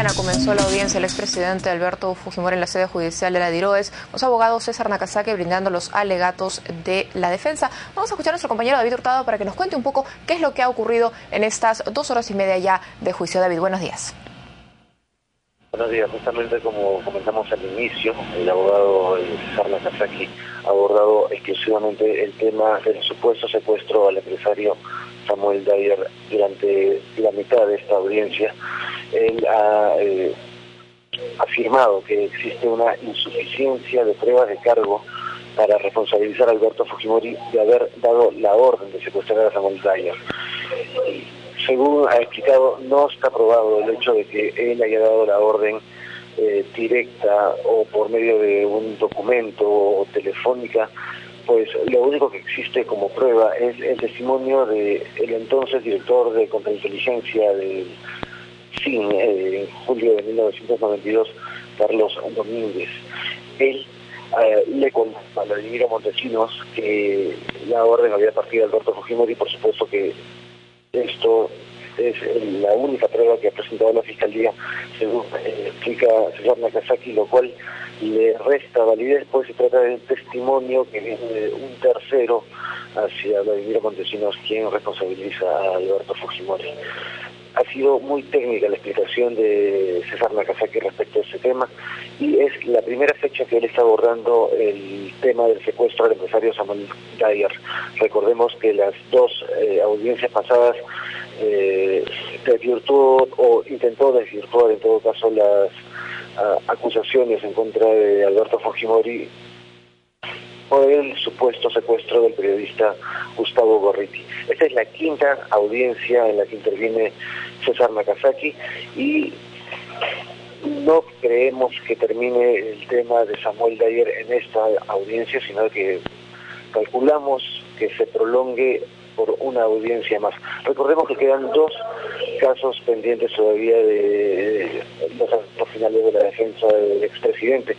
mañana comenzó la audiencia del expresidente Alberto Fujimori en la sede judicial de la DIROES, los abogados César Nakazaki brindando los alegatos de la defensa. Vamos a escuchar a nuestro compañero David Hurtado para que nos cuente un poco qué es lo que ha ocurrido en estas 2 horas y media ya de juicio. David, buenos días. Buenos días. Justamente como comentamos al inicio, el abogado César Nakazaki ha abordado exclusivamente el tema del supuesto secuestro al empresario Samuel Dyer durante la mitad de esta audiencia. Él ha afirmado que existe una insuficiencia de pruebas de cargo para responsabilizar a Alberto Fujimori de haber dado la orden de secuestrar a Samuel Dyer. Según ha explicado, no está probado el hecho de que él haya dado la orden directa o por medio de un documento o telefónica, pues lo único que existe como prueba es el testimonio del entonces director de contrainteligencia del CIN en julio de 1992, Carlos Domínguez. Él le contó a Vladimiro Montesinos que la orden había partido de Alberto Fujimori, y por supuesto que esto es la única prueba que ha presentado la Fiscalía, según explica César Nakazaki, lo cual le resta validez, pues se trata de un testimonio que viene de un tercero hacia Vladimiro Montesinos, quien responsabiliza a Alberto Fujimori. Ha sido muy técnica la explicación de César Nakazaki respecto a ese tema, y es la primera fecha que él está abordando el tema del secuestro al empresario Samuel Dyer. Recordemos que las 2 audiencias pasadas desvirtuó o intentó desvirtuar en todo caso las acusaciones en contra de Alberto Fujimori por el supuesto secuestro del periodista Gustavo Gorriti. Esta es la 5ª audiencia en la que interviene César Nakazaki, y no creemos que termine el tema de Samuel Dyer en esta audiencia, sino que calculamos que se prolongue por una audiencia más. Recordemos que quedan 2 casos pendientes todavía de los actos finales de la defensa del expresidente.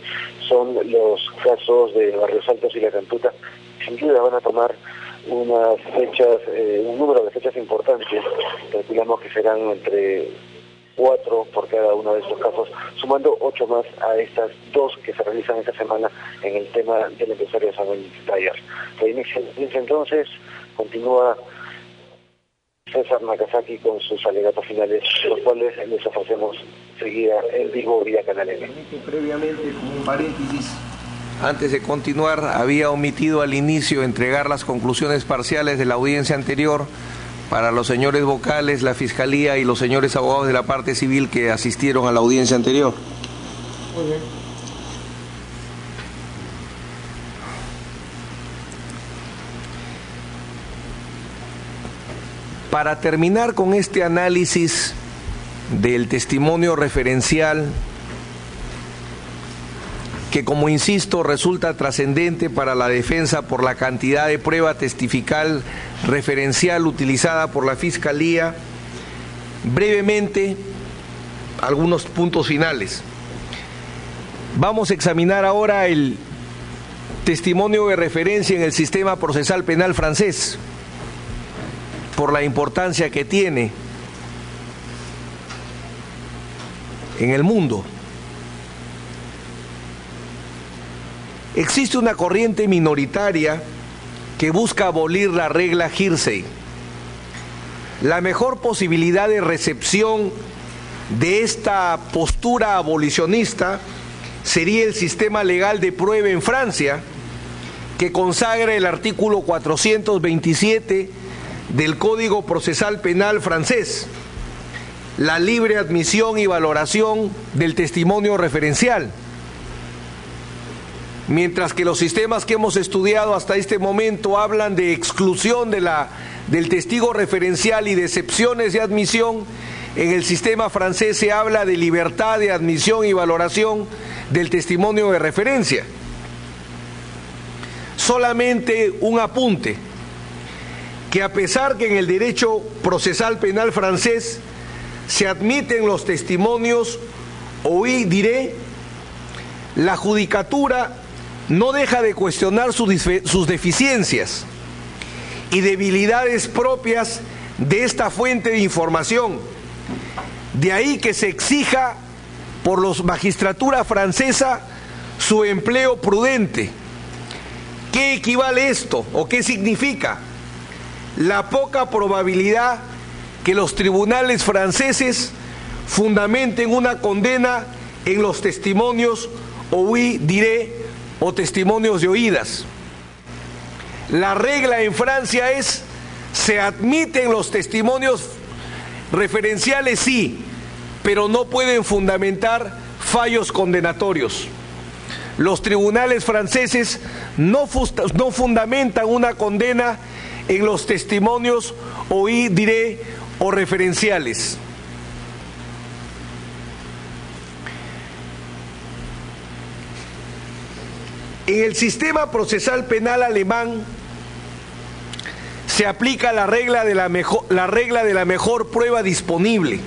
Son los casos de Barrios Altos y La Cantuta. Sin duda van a tomar unas fechas, un número de fechas importantes. Calculamos que serán entre 4 por cada uno de estos casos, sumando 8 más a estas 2 que se realizan esta semana en el tema del empresario Samuel Dyer. Reinicia entonces, continúa César Nakazaki con sus alegatos finales, los cuales les ofrecemos seguida en vivo vía Canal N. Previamente, como un paréntesis, antes de continuar, había omitido al inicio entregar las conclusiones parciales de la audiencia anterior para los señores vocales, la Fiscalía y los señores abogados de la parte civil que asistieron a la audiencia anterior. Muy bien. Para terminar con este análisis del testimonio referencial, que como insisto resulta trascendente para la defensa por la cantidad de prueba testifical referencial utilizada por la Fiscalía, brevemente algunos puntos finales. Vamos a examinar ahora el testimonio de referencia en el sistema procesal penal francés, por la importancia que tiene en el mundo. Existe una corriente minoritaria que busca abolir la regla Hearsay. La mejor posibilidad de recepción de esta postura abolicionista sería el sistema legal de prueba en Francia, que consagra el artículo 427 del Código Procesal Penal francés, la libre admisión y valoración del testimonio referencial. Mientras que los sistemas que hemos estudiado hasta este momento hablan de exclusión del testigo referencial y de excepciones de admisión, en el sistema francés se habla de libertad de admisión y valoración del testimonio de referencia. Solamente un apunte, que a pesar que en el derecho procesal penal francés se admiten los testimonios, la judicatura no deja de cuestionar sus deficiencias y debilidades propias de esta fuente de información. De ahí que se exija por la magistratura francesa su empleo prudente. ¿Qué equivale esto o qué significa? La poca probabilidad que los tribunales franceses fundamenten una condena en los testimonios ouï diré o testimonios de oídas. La regla en Francia es: se admiten los testimonios referenciales, sí, pero no pueden fundamentar fallos condenatorios. Los tribunales franceses no fundamentan una condena en los testimonios ouï diré o referenciales. En el sistema procesal penal alemán se aplica la regla de la mejor prueba disponible.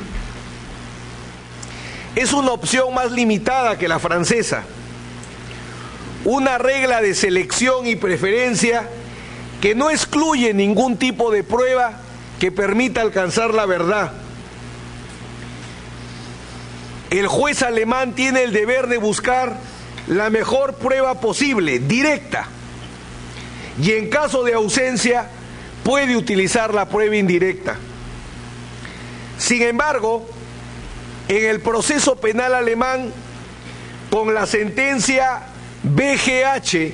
Es una opción más limitada que la francesa. Una regla de selección y preferencia que no excluye ningún tipo de prueba que permita alcanzar la verdad. El juez alemán tiene el deber de buscar la mejor prueba posible, directa, y en caso de ausencia puede utilizar la prueba indirecta. Sin embargo, en el proceso penal alemán, con la sentencia BGH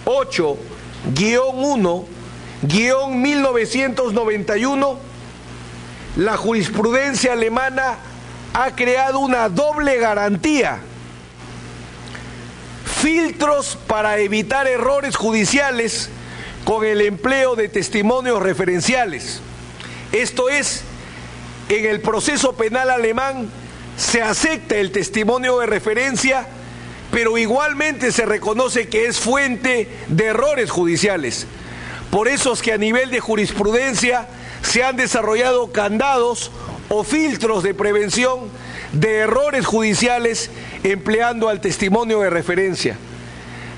8-1-1991, la jurisprudencia alemana ha creado una doble garantía: filtros para evitar errores judiciales con el empleo de testimonios referenciales. Esto es, en el proceso penal alemán se acepta el testimonio de referencia, pero igualmente se reconoce que es fuente de errores judiciales. Por eso es que a nivel de jurisprudencia se han desarrollado candados o filtros de prevención de errores judiciales empleando al testimonio de referencia.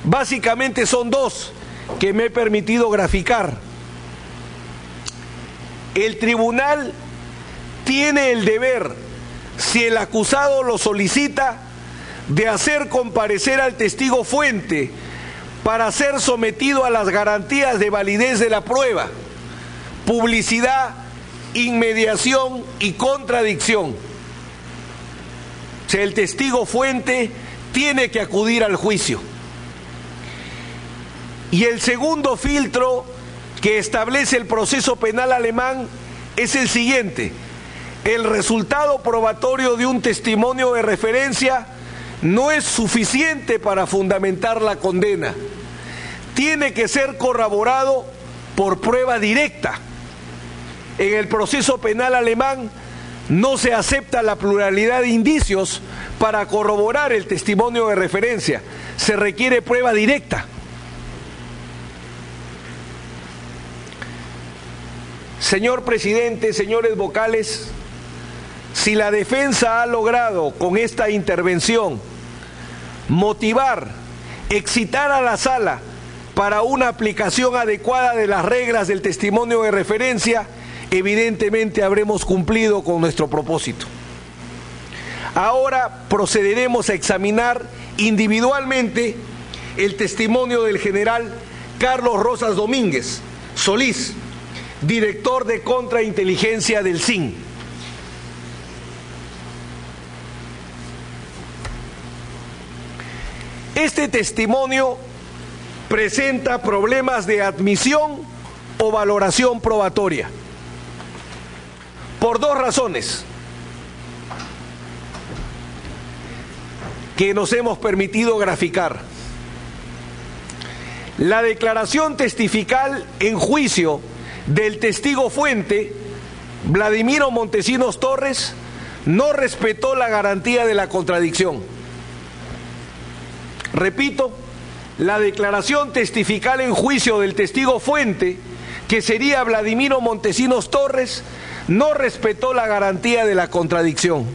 Básicamente son dos que me he permitido graficar. El tribunal tiene el deber, si el acusado lo solicita, de hacer comparecer al testigo fuente para ser sometido a las garantías de validez de la prueba, publicidad, inmediación y contradicción. O sea, el testigo fuente tiene que acudir al juicio. Y el segundo filtro que establece el proceso penal alemán es el siguiente: el resultado probatorio de un testimonio de referencia no es suficiente para fundamentar la condena. Tiene que ser corroborado por prueba directa. En el proceso penal alemán no se acepta la pluralidad de indicios para corroborar el testimonio de referencia. Se requiere prueba directa. Señor presidente, señores vocales, si la defensa ha logrado con esta intervención motivar, excitar a la sala para una aplicación adecuada de las reglas del testimonio de referencia, evidentemente habremos cumplido con nuestro propósito. Ahora procederemos a examinar individualmente el testimonio del general Carlos Rosas Domínguez Solís, director de contrainteligencia del SIN. Este testimonio presenta problemas de admisión o valoración probatoria, por dos razones que nos hemos permitido graficar. La declaración testifical en juicio del testigo fuente, Vladimiro Montesinos Torres, no respetó la garantía de la contradicción. Repito, la declaración testifical en juicio del testigo fuente, que sería Vladimiro Montesinos Torres, no respetó la garantía de la contradicción.